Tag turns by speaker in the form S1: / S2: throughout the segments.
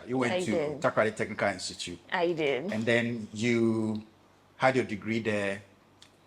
S1: You went
S2: I
S1: to
S2: did.
S1: Takrady Technical Institute.
S2: I did.
S1: And then you had your degree there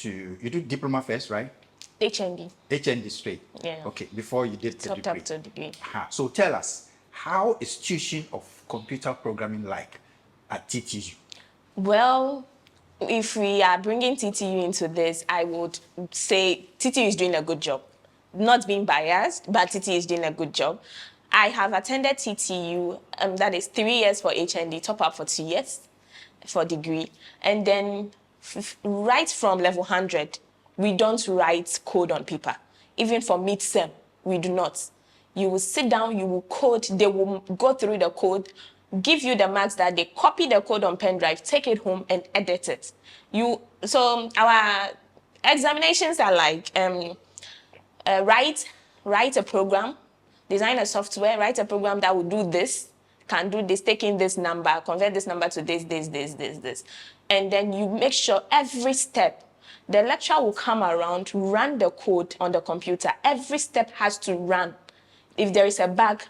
S1: you did diploma first, right?
S2: HND.
S1: HND straight.
S2: Yeah.
S1: Okay, before you did the
S2: Topped
S1: degree.
S2: up to degree.
S1: So tell us, how is tuition of computer programming like at TTU?
S2: Well, if we are bringing TTU into this, I would say TTU is doing a good job. Not being biased, but TTU is doing a good job. I have attended TTU, that is 3 years for HND, top up for 2 years for degree. And then right from level 100, we don't write code on paper. Even for mid-sem, we do not. You will sit down, you will code, they will go through the code, give you the marks that they copy the code on pen drive, take it home and edit it. So our examinations are like write a program, design a software, write a program that will do this, can do this, take in this number, convert this number to this. And then you make sure every step, the lecturer will come around, run the code on the computer. Every step has to run. If there is a bug,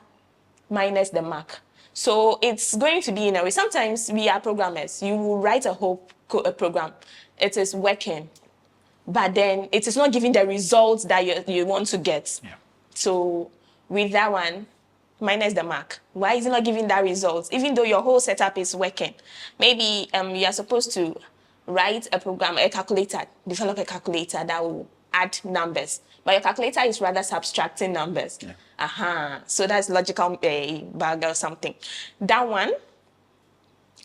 S2: minus the mark. So it's going to be in a way. Sometimes we are programmers. You will write a whole program. It is working, but then it is not giving the results that you want to get.
S1: Yeah.
S2: So with that one, minus the mark. Why is it not giving that result? Even though your whole setup is working. Maybe you are supposed to write a program, a calculator, develop a calculator that will add numbers. But your calculator is rather subtracting numbers.
S1: Yeah.
S2: So that's logical bug or something. That one,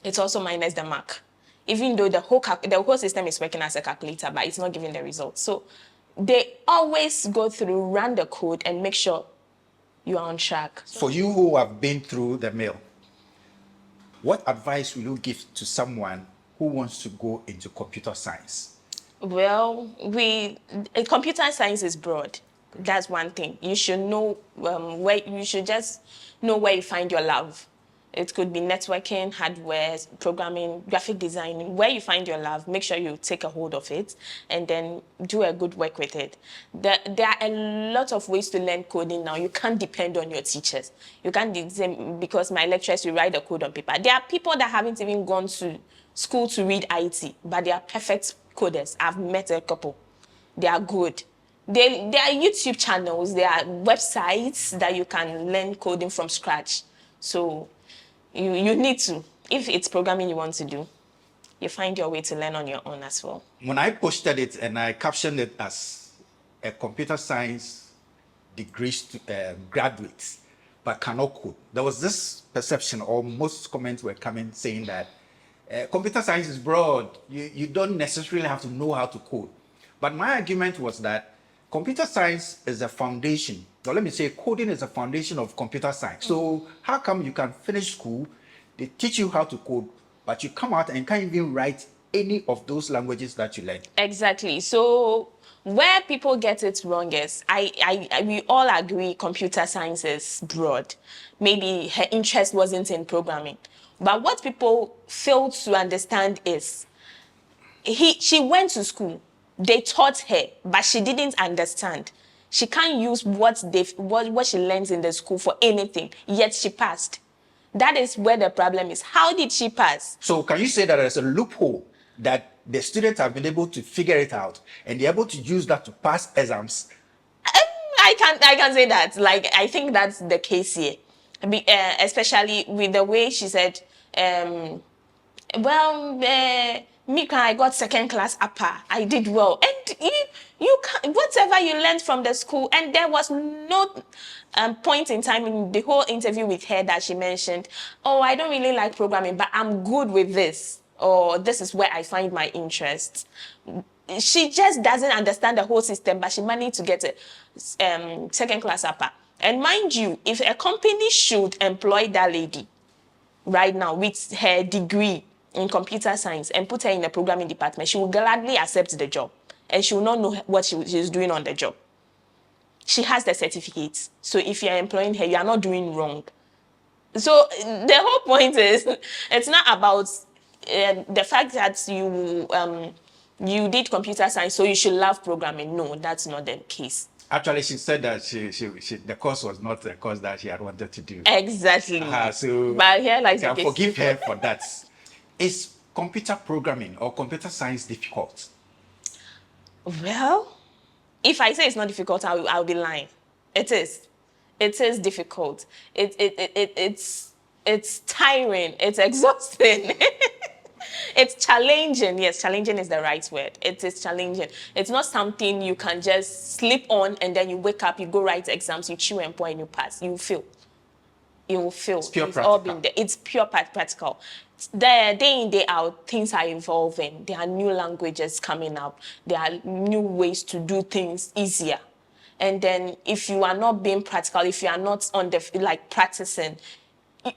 S2: it's also minus the mark. Even though the whole system is working as a calculator, but it's not giving the results. So they always go through, run the code, and make sure you are on track.
S1: For you who have been through the mill, what advice will you give to someone who wants to go into computer science?
S2: Well, computer science is broad. That's one thing. You should know you should just know where you find your love. It could be networking, hardware, programming, graphic design. Where you find your love, make sure you take a hold of it and then do a good work with it. There are a lot of ways to learn coding now. You can't depend on your teachers. You can't because my lecturers will write the code on paper. There are people that haven't even gone to school to read IT, but they are perfect coders. I've met a couple. They are good. There are YouTube channels, there are websites that you can learn coding from scratch. So you need to, if it's programming you want to do, you find your way to learn on your own as well.
S1: When I posted it and I captioned it as a computer science degree graduate, but cannot code, there was this perception, or most comments were coming saying that computer science is broad. You don't necessarily have to know how to code. But my argument was that computer science is a foundation. Or let me say coding is a foundation of computer science. So how come you can finish school, they teach you how to code, but you come out and can't even write any of those languages that you learn?
S2: Exactly. So where people get it wrong is, we all agree computer science is broad. Maybe her interest wasn't in programming. But what people fail to understand is, she went to school. They taught her, but she didn't understand. She can't use what she learns in the school for anything, yet she passed. That is where the problem is. How did she pass?
S1: So can you say that there's a loophole that the students have been able to figure it out and they're able to use that to pass exams?
S2: I can say that. Like, I think that's the case here. Especially with the way she said, Mika, I got second class upper. I did well. And you can, whatever you learned from the school, and there was no point in time in the whole interview with her that she mentioned, oh, I don't really like programming, but I'm good with this, or this is where I find my interest. She just doesn't understand the whole system, but she managed to get a second class upper. And mind you, if a company should employ that lady right now with her degree in computer science and put her in the programming department, she will gladly accept the job, and she will not know what she's doing on the job. She has the certificates. So if you're employing her, you are not doing wrong. So the whole point is, it's not about the fact that you did computer science, so you should love programming. No, that's not the case.
S1: Actually, she said that the course was not the course that she had wanted to do.
S2: Exactly.
S1: So
S2: But here
S1: I
S2: lies the
S1: can
S2: case.
S1: forgive her for that. Is computer programming or computer science difficult?
S2: Well, if I say it's not difficult, I'll be lying. It is. It is difficult. It's tiring. It's exhausting. It's challenging. Yes, challenging is the right word. It is challenging. It's not something you can just sleep on and then you wake up, you go write exams, you chew and pour and you pass. You fail. You will fail.
S1: It's pure
S2: We've all
S1: practical.
S2: been there. It's pure practical. Day in, day out, things are evolving. There are new languages coming up. There are new ways to do things easier. And then if you are not being practical, if you are not on the, like, practicing,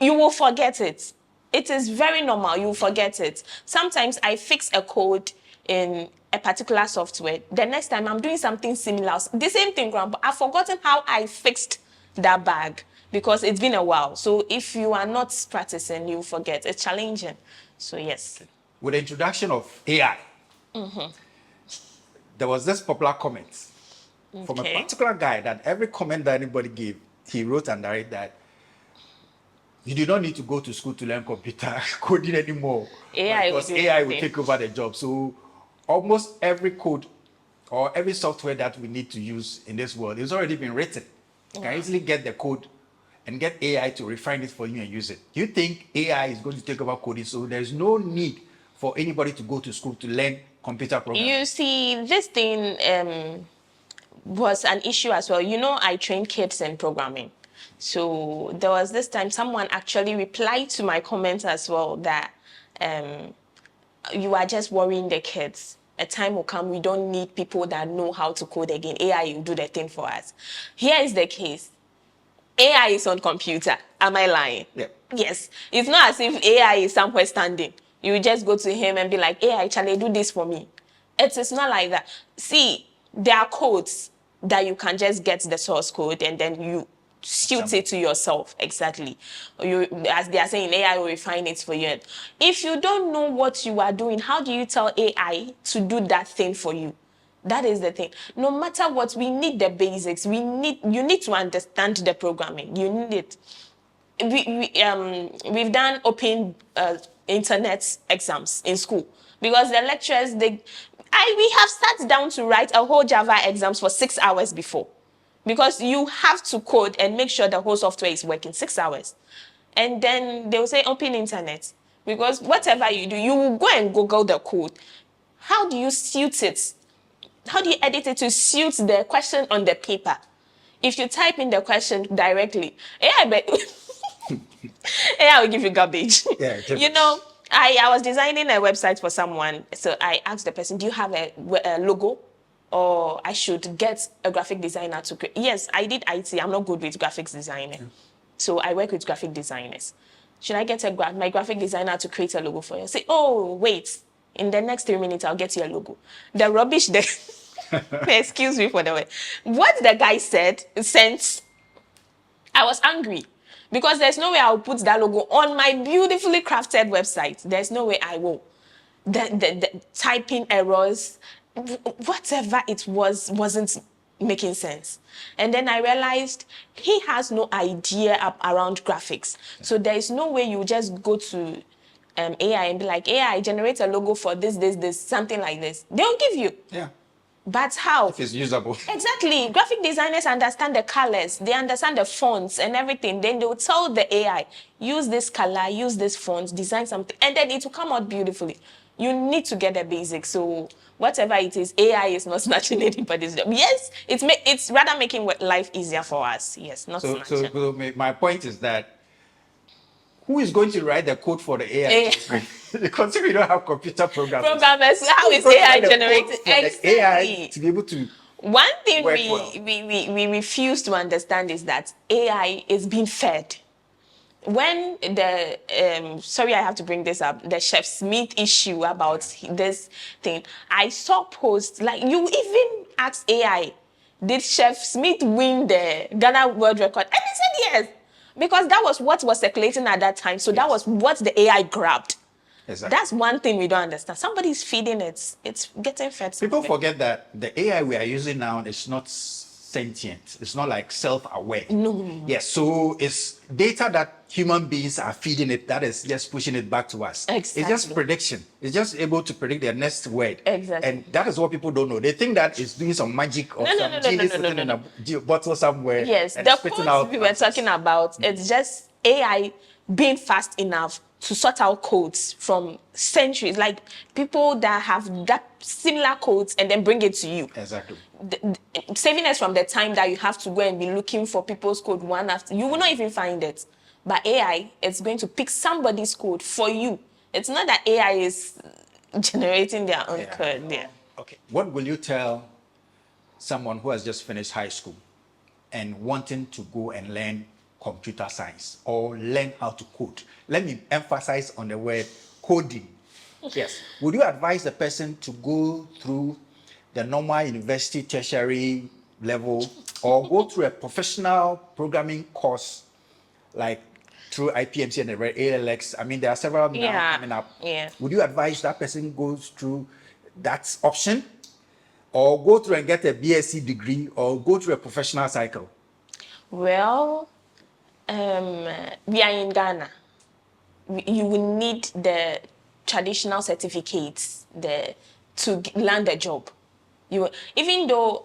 S2: you will forget it. It is very normal. You will forget it. Sometimes I fix a code in a particular software. The next time I'm doing something similar, the same thing, but I've forgotten how I fixed that bug because it's been a while. So if you are not practicing, you forget. It's challenging. So yes.
S1: With the introduction of AI, there was this popular comment from a
S2: Okay.
S1: particular guy that every comment that anybody gave, he wrote under it that you do not need to go to school to learn computer coding anymore.
S2: AI will
S1: Because
S2: do
S1: AI will
S2: everything.
S1: take over the job. So almost every code or every software that we need to use in this world is already been written. You can easily get the code and get AI to refine it for you and use it. Do you think AI is going to take over coding? So there's no need for anybody to go to school to learn computer programming.
S2: You see, this thing was an issue as well. You know, I train kids in programming. So there was this time someone actually replied to my comment as well that you are just worrying the kids. A time will come, we don't need people that know how to code again. AI will do the thing for us. Here is the case. AI is on computer. Am I lying?
S1: Yeah.
S2: Yes. It's not as if AI is somewhere standing. You just go to him and be like, AI, Charlie, do this for me. It is not like that. See, there are codes that you can just get the source code and then you suit it to yourself. Exactly. You, as they are saying, AI will refine it for you. If you don't know what you are doing, how do you tell AI to do that thing for you? That is the thing. No matter what, we need the basics. You need to understand the programming. You need it. We've done open internet exams in school because the lecturers, we have sat down to write a whole Java exams for 6 hours before because you have to code and make sure the whole software is working 6 hours. And then they will say open internet because whatever you do, you will go and Google the code. How do you suit it? How do you edit it to suit the question on the paper? If you type in the question directly, AI will give you garbage.
S1: Yeah,
S2: You know, I was designing a website for someone, so I asked the person, do you have a logo? Or I should get a graphic designer to create. Yes, I did IT. I'm not good with graphics designing. So I work with graphic designers. Should I get my graphic designer to create a logo for you? Say, oh, wait. In the next 3 minutes, I'll get you a logo. The rubbish there. Excuse me for the word. What the guy sent, I was angry. Because there's no way I'll put that logo on my beautifully crafted website. There's no way I will. The typing errors, whatever it was, wasn't making sense. And then I realized he has no idea around graphics. So there is no way you just go to AI and be like, AI, generate a logo for this, something like this. They'll give you.
S1: Yeah.
S2: But how?
S1: If it's usable.
S2: Exactly. Graphic designers understand the colors, they understand the fonts and everything. Then they will tell the AI, use this color, use this font, design something, and then it will come out beautifully. You need to get the basics. So whatever it is, AI is not snatching anybody's job. Yes, it's rather making life easier for us. Yes, not snatching.
S1: So my point is that who is going to write the code for the AI? Because if we don't have computer programmers,
S2: How is AI generated?
S1: Exactly. AI to be able to.
S2: One thing
S1: work
S2: we refuse to understand is that AI is being fed. When sorry, I have to bring this up, the Chef Smith issue about this thing, I saw posts like you even asked AI, did Chef Smith win the Ghana World Record? And he said yes, because that was what was circulating at that time. So that was what the AI grabbed.
S1: Exactly.
S2: That's one thing we don't understand. Somebody's feeding it. It's getting fed.
S1: People forget that the AI we are using now is not sentient. It's not like self-aware.
S2: No.
S1: Yes, so it's data that human beings are feeding it that is just pushing it back to us. It's just
S2: Exactly.
S1: prediction. It's just able to predict the next word.
S2: Exactly.
S1: And that is what people don't know. They think that it's doing some magic or
S2: No, no,
S1: some
S2: no, no,
S1: genie
S2: no, no, no,
S1: sitting
S2: no,
S1: in
S2: no.
S1: a bottle somewhere
S2: Yes,
S1: and
S2: the
S1: spitting
S2: codes
S1: out
S2: we were
S1: answers.
S2: talking about, it's just AI being fast enough to sort out codes from centuries, like people that have that similar codes and then bring it to you.
S1: Exactly.
S2: Saving us from the time that you have to go and be looking for people's code one after, you will not even find it. But AI, it's going to pick somebody's code for you. It's not that AI is generating their own
S1: Yeah.
S2: code. Yeah.
S1: Okay. What will you tell someone who has just finished high school and wanting to go and learn computer science or learn how to code? Let me emphasize on the word coding. Yes. Would you advise the person to go through the normal university tertiary level or go through a professional programming course like through IPMC and the ALX? I mean, there are several now
S2: Yeah.
S1: coming up.
S2: Yeah.
S1: Would you advise that person goes through that option or go through and get a BSc degree or go through a professional cycle?
S2: Well, we are in Ghana. You will need the traditional certificates to land a job. Even though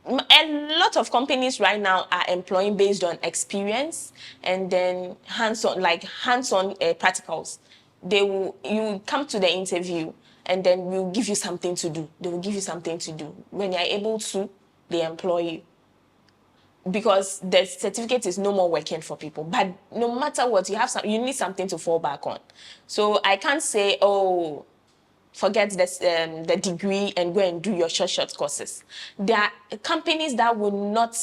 S2: a lot of companies right now are employing based on experience and then hands-on practicals. You come to the interview and then we'll give you something to do. They will give you something to do. When you're able to, they employ you because the certificate is no more working for people. But no matter what, you need something to fall back on. So I can't say, oh, forget this, the degree and go and do your short courses. There are companies that will not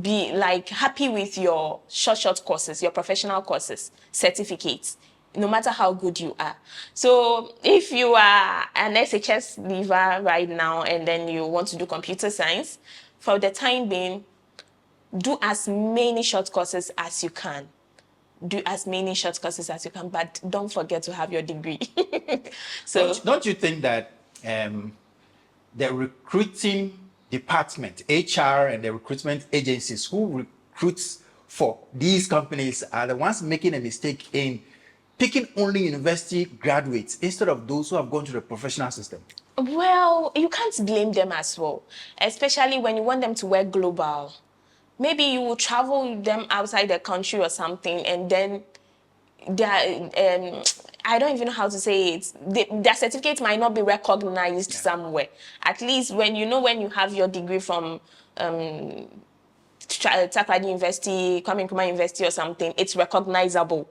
S2: be like happy with your short courses, your professional courses, certificates, no matter how good you are. So if you are an SHS leaver right now and then you want to do computer science, for the time being, do as many short courses as you can. Do as many short courses as you can, but don't forget to have your degree. So
S1: Don't you think that the recruiting department, HR, and the recruitment agencies who recruits for these companies are the ones making a mistake in picking only university graduates instead of those who have gone to the professional system?
S2: well, you can't blame them as well, especially when you want them to work global. Maybe you will travel them outside the country or something, and then their I don't even know how to say it. Their certificate might not be recognized somewhere. At least when you have your degree from Takrady University, Kwame Nkrumah University or something, it's recognizable.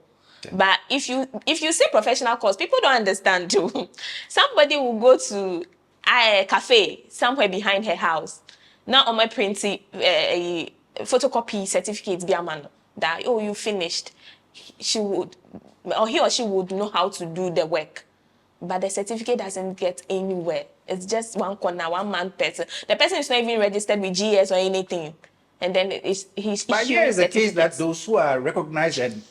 S2: But if you say professional course, people don't understand too. Somebody will go to a cafe somewhere behind her house. Now on my printing a photocopy certificate be a man that oh you finished. She would or he or she would know how to do the work. But the certificate doesn't get anywhere. It's just one corner, one man person. The person is not even registered with GS or anything. And then he's
S1: But here
S2: issuing
S1: is the case that
S2: certificates.
S1: those who are recognized and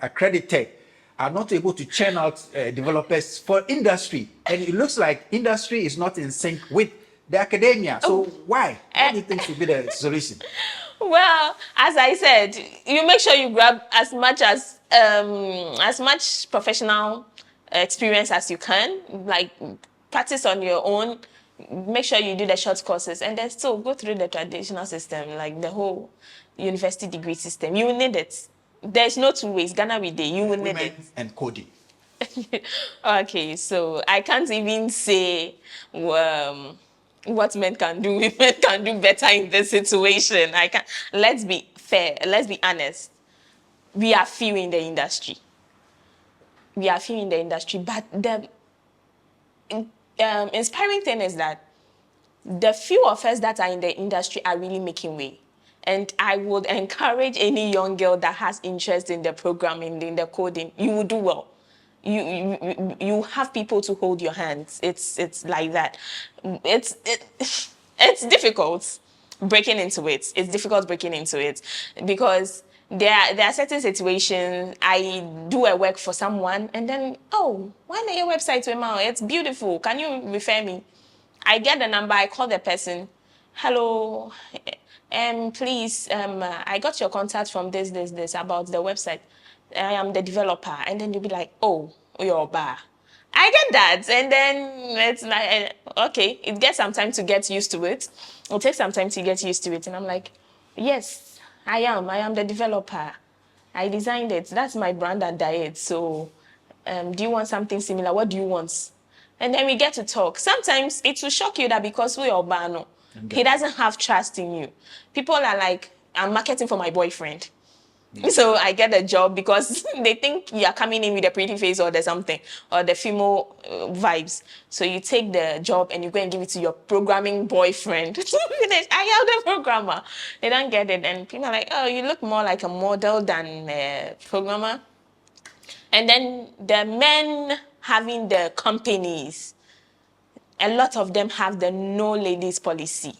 S1: accredited are not able to churn out developers for industry. And it looks like industry is not in sync with the academia. So why? What do you think should be the solution?
S2: Well, as I said, you make sure you grab as much professional experience as you can. Like practice on your own. Make sure you do the short courses, and then still go through the traditional system, like the whole university degree system. You will need it. There's no two ways. Ghana with you will need
S1: Women
S2: it.
S1: and coding.
S2: Okay, so I can't even say what men can do. Women can do better in this situation. I can. Let's be fair. Let's be honest. We are few in the industry. We are few in the industry, but the inspiring thing is that the few of us that are in the industry are really making way. And I would encourage any young girl that has interest in the programming, in the coding, you will do well. You have people to hold your hands. It's like that. It's difficult breaking into it. It's difficult breaking into it because there are certain situations I do a work for someone and then why not your website to it's beautiful. Can you refer me? I get the number, I call the person. hello, please, I got your contact from this about the website. I am the developer. And then you'll be like, oh, you're bar. I get that. And then it's like, okay, it gets some time to get used to it. It'll take some time to get used to it. And I'm like, yes, I am. I am the developer. I designed it. That's my brand and diet. So do you want something similar? What do you want? And then we get to talk. Sometimes it will shock you that because we are Bano, he doesn't have trust in you. People are like, I'm marketing for my boyfriend. So I get a job because they think you're coming in with a pretty face or the something, or the female vibes. So you take the job and you go and give it to your programming boyfriend. I am the programmer. They don't get it. And people are like, oh, you look more like a model than a programmer. And then the men having the companies, a lot of them have the no ladies policy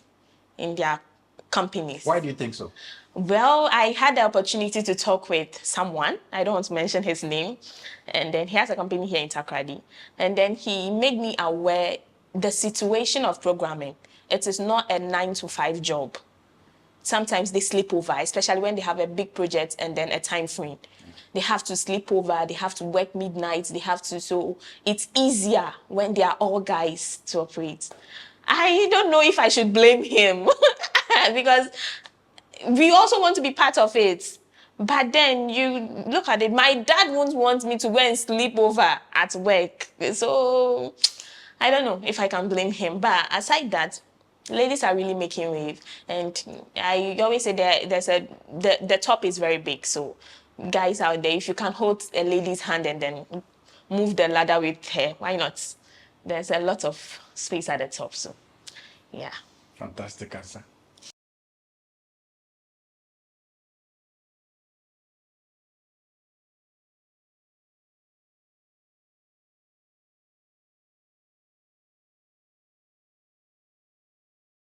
S2: in their companies.
S1: Why do you think so?
S2: Well, I had the opportunity to talk with someone. I don't want to mention his name. And then he has a company here in Takrady. And then he made me aware the situation of programming. It is not a 9 to 5 job. Sometimes they sleep over, especially when they have a big project and then a time frame. They have to sleep over, they have to work midnight, they have to, so it's easier when they are all guys to operate. I don't know if I should blame him because we also want to be part of it. But then you look at it, my dad won't want me to go and sleep over at work. So I don't know if I can blame him. But aside that, ladies are really making wave. And I always say the top is very big. So guys out there, if you can hold a lady's hand and then move the ladder with her, why not? There's a lot of space at the top. So yeah.
S1: Fantastic answer.